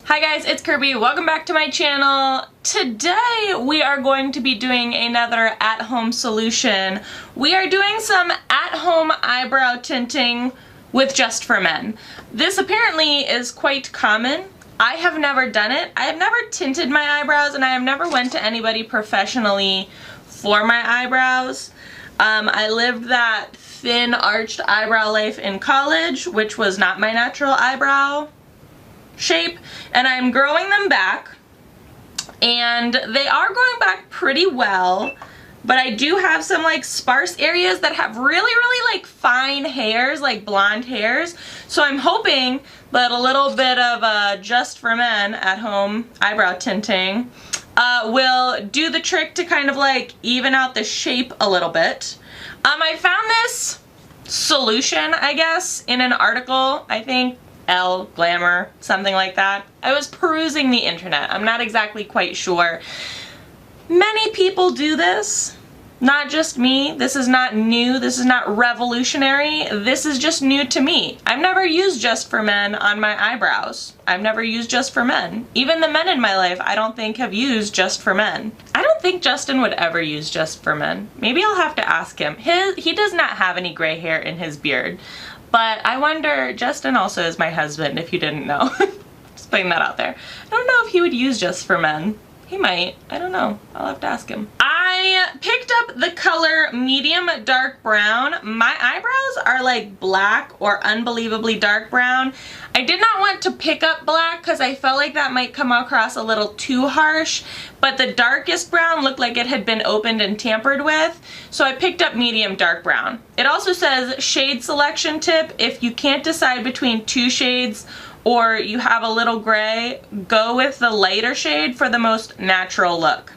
Hi guys, it's Kirby. Welcome back to my channel. Today we are going to be doing another at-home solution. We are doing some at-home eyebrow tinting with Just for Men. This apparently is quite common. I have never done it. I have never tinted my eyebrows and I have never went to anybody professionally for my eyebrows. I lived that thin arched eyebrow life in college, which was not my natural eyebrow shape, and I'm growing them back, and they are growing back pretty well, but I do have some like sparse areas that have really like fine hairs, like blonde hairs. So I'm hoping that a little bit of Just for Men at home eyebrow tinting will do the trick to kind of like even out the shape a little bit. I found this solution, I guess, in an article, I think Elle Glamour, something like that. I was perusing the internet. I'm not exactly quite sure. Many people do this, not just me. This is not new. This is not revolutionary. This is just new to me. I've never used Just for Men on my eyebrows. I've never used Just for Men. Even the men in my life, I don't think have used Just for Men. I don't think Justin would ever use Just for Men. Maybe I'll have to ask him. He does not have any gray hair in his beard. But I wonder, Justin also is my husband, if you didn't know. Just putting that out there. I don't know if he would use Just for Men. He might. I don't know. I'll have to ask him. I picked up the color medium dark brown. My eyebrows are like black or unbelievably dark brown. I did not want to pick up black because I felt like that might come across a little too harsh, but the darkest brown looked like it had been opened and tampered with, so I picked up medium dark brown. It also says shade selection tip: if you can't decide between two shades or you have a little gray, go with the lighter shade for the most natural look.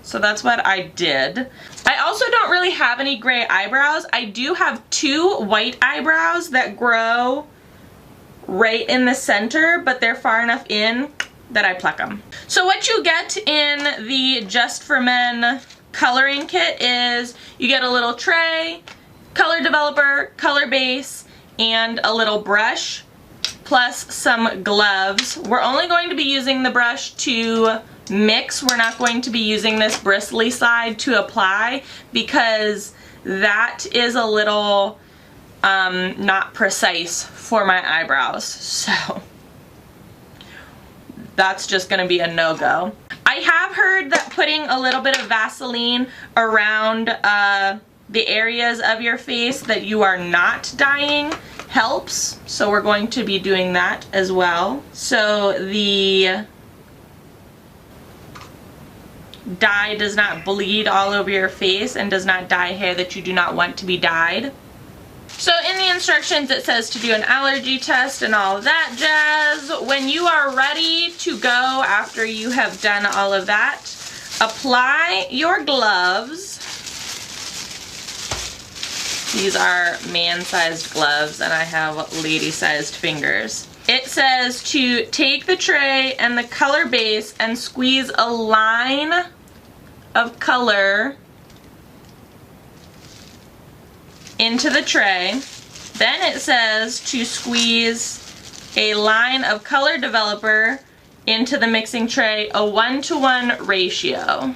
So that's what I did. I also don't really have any gray eyebrows. I do have two white eyebrows that grow right in the center, but they're far enough in that I pluck them. So what you get in the Just for Men coloring kit is you get a little tray, color developer, color base, and a little brush, plus some gloves. We're only going to be using the brush to mix. We're not going to be using this bristly side to apply because that is a little not precise for my eyebrows. So that's just gonna be a no-go. I have heard that putting a little bit of Vaseline around the areas of your face that you are not dyeing helps, so we're going to be doing that as well. So the dye does not bleed all over your face and does not dye hair that you do not want to be dyed. So in the instructions it says to do an allergy test and all of that jazz. When you are ready to go after you have done all of that, apply your gloves. These are man-sized gloves and I have lady-sized fingers. It says to take the tray and the color base and squeeze a line of color into the tray. Then it says to squeeze a line of color developer into the mixing tray, a 1-to-1 ratio.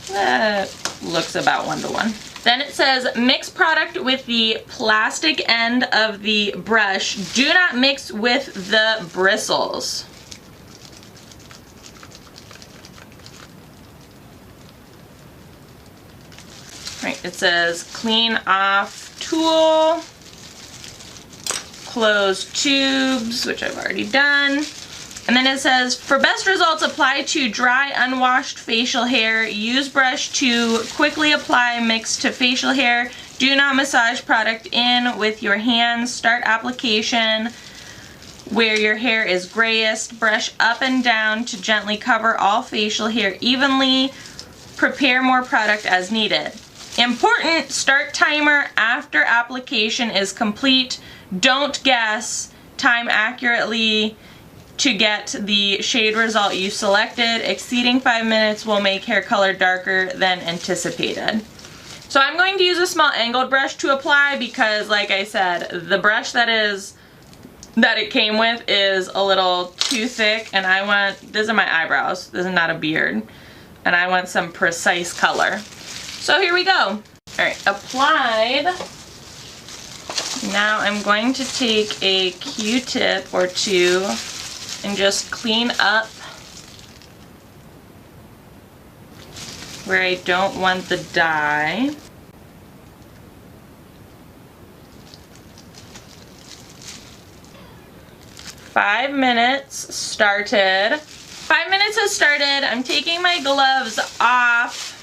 That looks about 1-to-1. Then it says mix product with the plastic end of the brush. Do not mix with the bristles. Right, it says clean off tool, close tubes, which I've already done. And then it says, for best results, apply to dry, unwashed facial hair. Use brush to quickly apply mix to facial hair. Do not massage product in with your hands. Start application where your hair is grayest. Brush up and down to gently cover all facial hair evenly. Prepare more product as needed. Important, start timer after application is complete. Don't guess. Time accurately to get the shade result you selected. Exceeding 5 minutes will make hair color darker than anticipated. So I'm going to use a small angled brush to apply because, like I said, the brush that it came with is a little too thick, and I want, these are my eyebrows, this is not a beard, and I want some precise color. So here we go. Alright, applied. Now I'm going to take a Q-tip or two and just clean up where I don't want the dye. Five minutes started. 5 minutes has started. I'm taking my gloves off.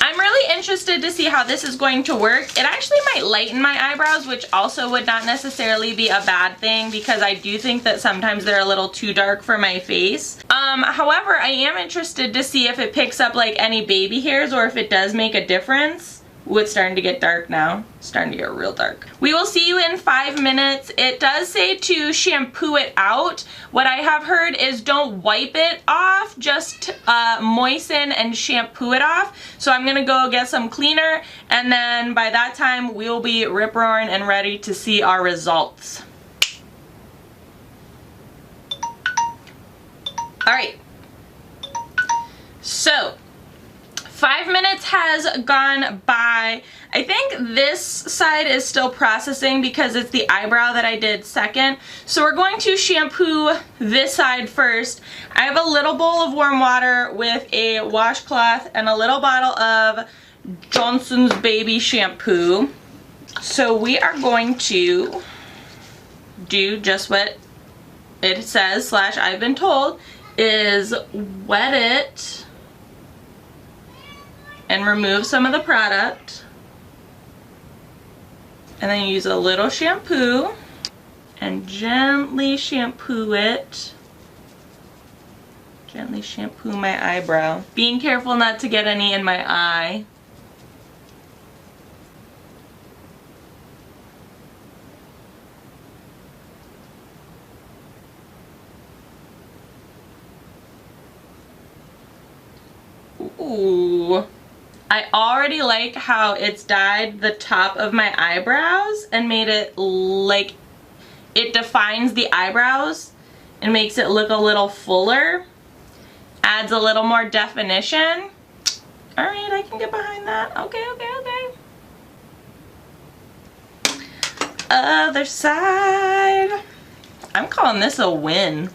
I'm really interested to see how this is going to work. It actually might lighten my eyebrows, which also would not necessarily be a bad thing because I do think that sometimes they're a little too dark for my face. However, I am interested to see if it picks up like any baby hairs or if it does make a difference. Ooh, it's starting to get dark now. It's starting to get real dark. We will see you in 5 minutes. It does say to shampoo it out. What I have heard is don't wipe it off, just moisten and shampoo it off. So I'm gonna go get some cleaner, and then by that time we will be rip-roaring and ready to see our results. Alright, so 5 minutes has gone by. I think this side is still processing because it's the eyebrow that I did second. So we're going to shampoo this side first. I have a little bowl of warm water with a washcloth and a little bottle of Johnson's Baby shampoo. So we are going to do just what it says / I've been told is wet it and remove some of the product, and then use a little shampoo and gently shampoo it. Gently shampoo my eyebrow. Being careful not to get any in my eye. Ooh. I already like how it's dyed the top of my eyebrows and made it like it defines the eyebrows and makes it look a little fuller. Adds a little more definition. Alright, I can get behind that. Okay, okay, okay. Other side. I'm calling this a win.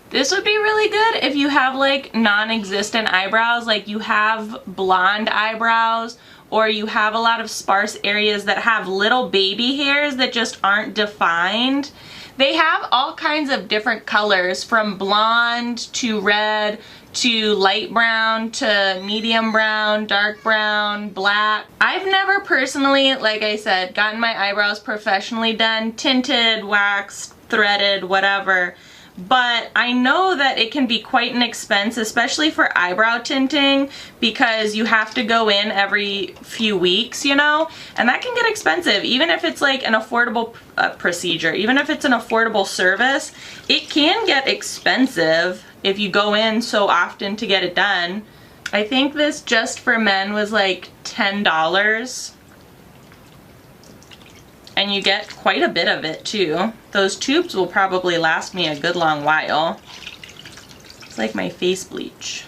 This would be really good if you have like non-existent eyebrows, like you have blonde eyebrows or you have a lot of sparse areas that have little baby hairs that just aren't defined. They have all kinds of different colors, from blonde to red to light brown to medium brown, dark brown, black. I've never personally, like I said, gotten my eyebrows professionally done, tinted, waxed, threaded, whatever. But I know that it can be quite an expense, especially for eyebrow tinting, because you have to go in every few weeks, you know, and that can get expensive. Even if it's like an affordable procedure, even if it's an affordable service, it can get expensive if you go in so often to get it done. I think this just for men was like $10. And you get quite a bit of it too. Those tubes will probably last me a good long while. It's like my face bleach.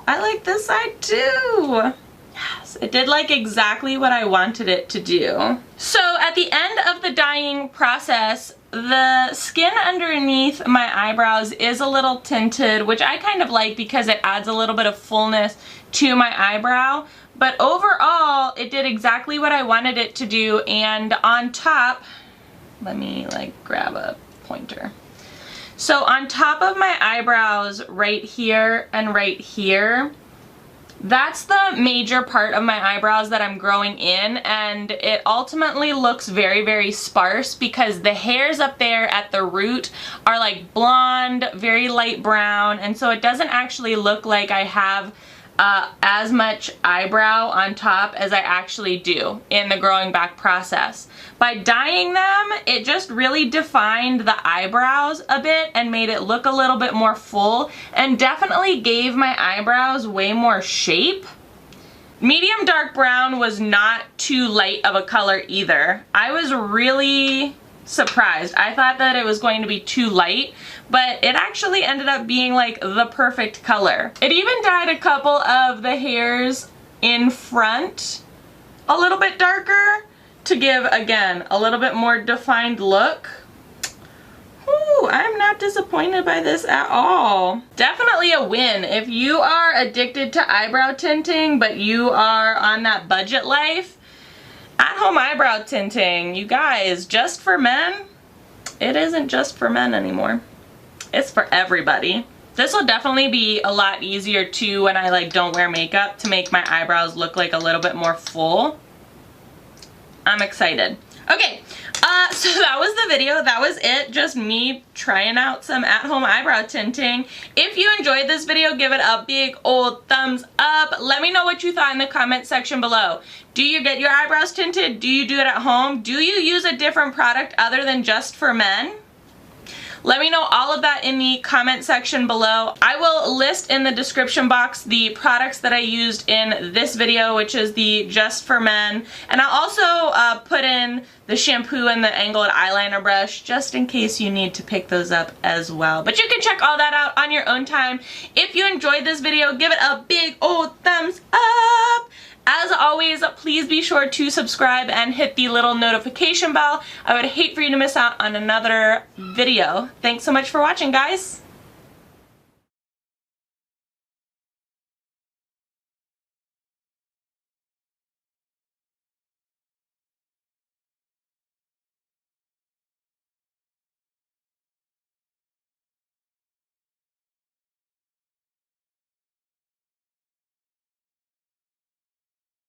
I like this side too. Yes, it did like exactly what I wanted it to do. So at the end of the dyeing process, the skin underneath my eyebrows is a little tinted, which I kind of like because it adds a little bit of fullness to my eyebrow. But overall, it did exactly what I wanted it to do, and on top, let me like grab a pointer. So on top of my eyebrows right here and right here, that's the major part of my eyebrows that I'm growing in, and it ultimately looks very, very sparse because the hairs up there at the root are like blonde, very light brown, and so it doesn't actually look like I have as much eyebrow on top as I actually do in the growing back process. By dyeing them, it just really defined the eyebrows a bit and made it look a little bit more full, and definitely gave my eyebrows way more shape Medium dark brown was not too light of a color either. I was really surprised. I thought that it was going to be too light, but it actually ended up being like the perfect color. It even dyed a couple of the hairs in front a little bit darker to give, again, a little bit more defined look. Ooh, I'm not disappointed by this at all. Definitely a win. If you are addicted to eyebrow tinting, but you are on that budget life, at-home eyebrow tinting, you guys, just for men, it isn't just for men anymore. It's for everybody. This will definitely be a lot easier too when I like don't wear makeup to make my eyebrows look like a little bit more full. I'm excited. Okay, so that was the video. That was it. Just me trying out some at-home eyebrow tinting. If you enjoyed this video, give it a big old thumbs up. Let me know what you thought in the comment section below. Do you get your eyebrows tinted? Do you do it at home? Do you use a different product other than just for men? Let me know all of that in the comment section below. I will list in the description box the products that I used in this video, which is the Just for Men. And I'll also put in the shampoo and the angled eyeliner brush just in case you need to pick those up as well. But you can check all that out on your own time. If you enjoyed this video, give it a big old thumbs up. As always, please be sure to subscribe and hit the little notification bell. I would hate for you to miss out on another video. Thanks so much for watching, guys.